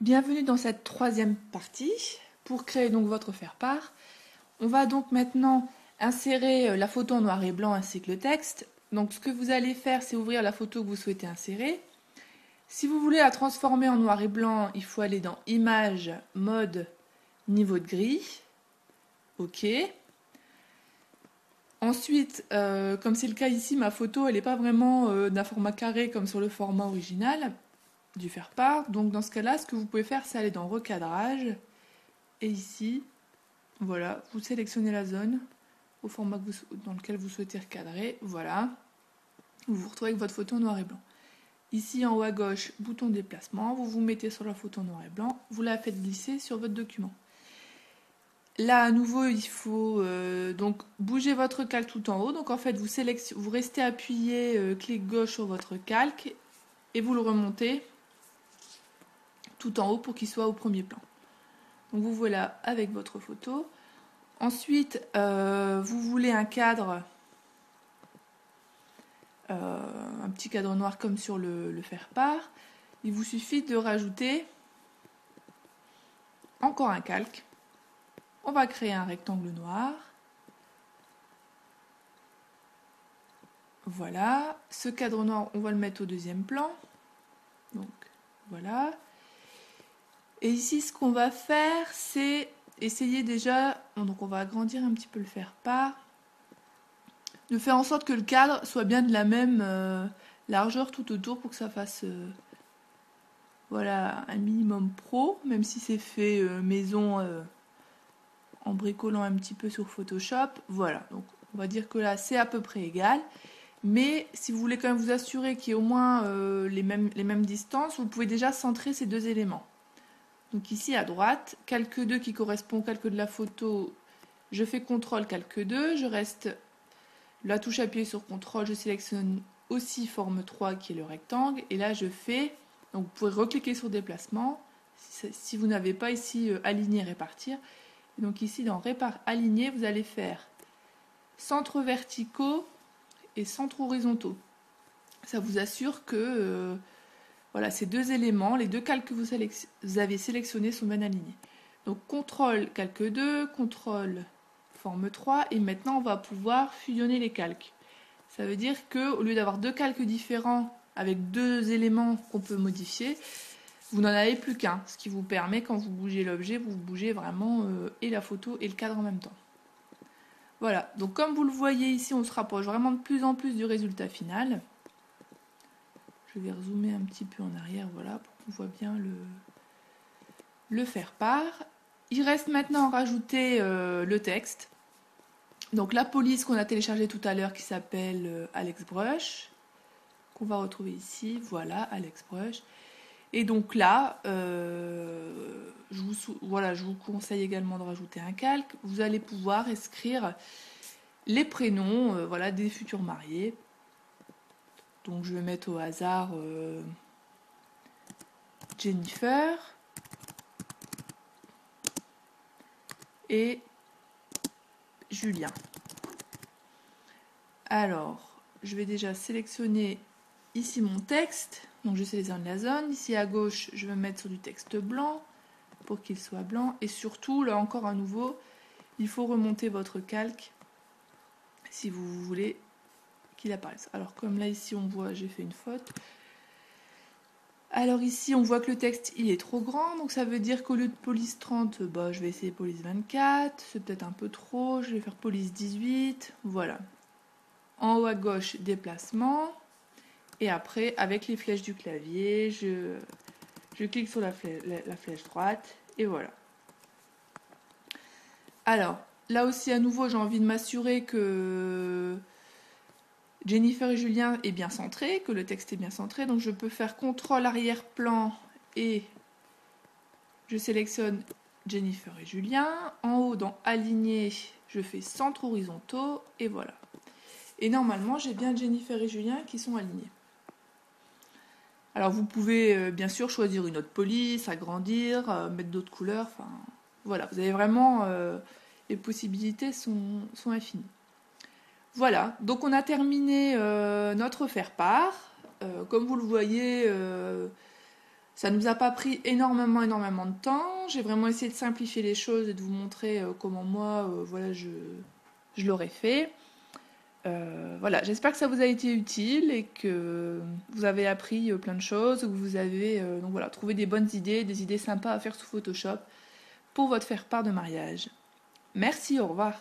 Bienvenue dans cette troisième partie pour créer donc votre faire-part. On va donc maintenant insérer la photo en noir et blanc ainsi que le texte. Donc ce que vous allez faire, c'est ouvrir la photo que vous souhaitez insérer. Si vous voulez la transformer en noir et blanc, il faut aller dans Images, Mode, Niveau de gris. OK. Ensuite, comme c'est le cas ici, ma photo elle n'est pas vraiment d'un format carré comme sur le format original du faire-part. Donc dans ce cas-là, ce que vous pouvez faire, c'est aller dans Recadrage. Et ici, voilà, vous sélectionnez la zone au format dans lequel vous souhaitez recadrer. Voilà. Vous vous retrouvez avec votre photo en noir et blanc. Ici, en haut à gauche, bouton déplacement. Vous vous mettez sur la photo en noir et blanc. Vous la faites glisser sur votre document. Là, à nouveau, il faut donc bouger votre calque tout en haut. Donc, en fait, vous restez appuyé, clic gauche sur votre calque et vous le remontez tout en haut pour qu'il soit au premier plan. Donc, vous voilà avec votre photo. Ensuite, vous voulez un cadre, un petit cadre noir comme sur le faire-part. Il vous suffit de rajouter encore un calque. On va créer un rectangle noir. Voilà. Ce cadre noir, on va le mettre au deuxième plan. Donc, voilà. Et ici, ce qu'on va faire, c'est essayer déjà, donc on va agrandir un petit peu le faire-part, de faire en sorte que le cadre soit bien de la même largeur tout autour pour que ça fasse voilà, un minimum pro, même si c'est fait maison en bricolant un petit peu sur Photoshop. Voilà, donc on va dire que là c'est à peu près égal. Mais si vous voulez quand même vous assurer qu'il y ait au moins les mêmes distances, vous pouvez déjà centrer ces deux éléments. Donc ici à droite, calque 2 qui correspond au calque de la photo, je fais CTRL calque 2, je reste la touche appuyée sur CTRL, je sélectionne aussi forme 3 qui est le rectangle, et là je fais, donc vous pouvez recliquer sur déplacement, si vous n'avez pas ici aligner, répartir, et donc ici dans aligner, vous allez faire centres verticaux et centres horizontaux. Ça vous assure que voilà, ces deux éléments, les deux calques que vous avez sélectionnés sont bien alignés. Donc CTRL calque 2, CTRL forme 3, et maintenant on va pouvoir fusionner les calques. Ça veut dire qu'au lieu d'avoir deux calques différents avec deux éléments qu'on peut modifier, vous n'en avez plus qu'un, ce qui vous permet, quand vous bougez l'objet, vous bougez vraiment et la photo et le cadre en même temps. Voilà, donc comme vous le voyez ici, on se rapproche vraiment de plus en plus du résultat final. Je vais rezoomer un petit peu en arrière, voilà, pour qu'on voit bien le faire-part. Il reste maintenant à rajouter le texte. Donc la police qu'on a téléchargée tout à l'heure qui s'appelle Alex Brush, qu'on va retrouver ici, voilà, Alex Brush. Et donc là, je vous conseille également de rajouter un calque. Vous allez pouvoir inscrire les prénoms voilà, des futurs mariés. Donc je vais mettre au hasard Jennifer et Julien. Alors, je vais déjà sélectionner ici mon texte. Donc je sélectionne la zone. Ici à gauche, je vais me mettre sur du texte blanc pour qu'il soit blanc. Et surtout, là encore à nouveau, il faut remonter votre calque si vous voulez qu'il apparaisse. Alors comme là ici on voit, j'ai fait une faute. Alors ici on voit que le texte il est trop grand, donc ça veut dire qu'au lieu de police 30, bah, je vais essayer police 24, c'est peut-être un peu trop, je vais faire police 18, voilà. En haut à gauche, déplacement, et après avec les flèches du clavier, je clique sur la flèche droite, et voilà. Alors, là aussi à nouveau j'ai envie de m'assurer que Jennifer et Julien est bien centré, que le texte est bien centré, donc je peux faire CTRL arrière-plan et je sélectionne Jennifer et Julien. En haut, dans Aligner, je fais centres horizontaux et voilà. Et normalement, j'ai bien Jennifer et Julien qui sont alignés. Alors vous pouvez bien sûr choisir une autre police, agrandir, mettre d'autres couleurs, enfin voilà, vous avez vraiment, les possibilités sont infinies. Voilà, donc on a terminé notre faire-part. Comme vous le voyez, Ça nous a pas pris énormément de temps. J'ai vraiment essayé de simplifier les choses et de vous montrer comment moi, voilà, je l'aurais fait. Voilà, j'espère que ça vous a été utile et que vous avez appris plein de choses, que vous avez donc voilà, trouvé des bonnes idées, des idées sympas à faire sous Photoshop pour votre faire-part de mariage. Merci, au revoir.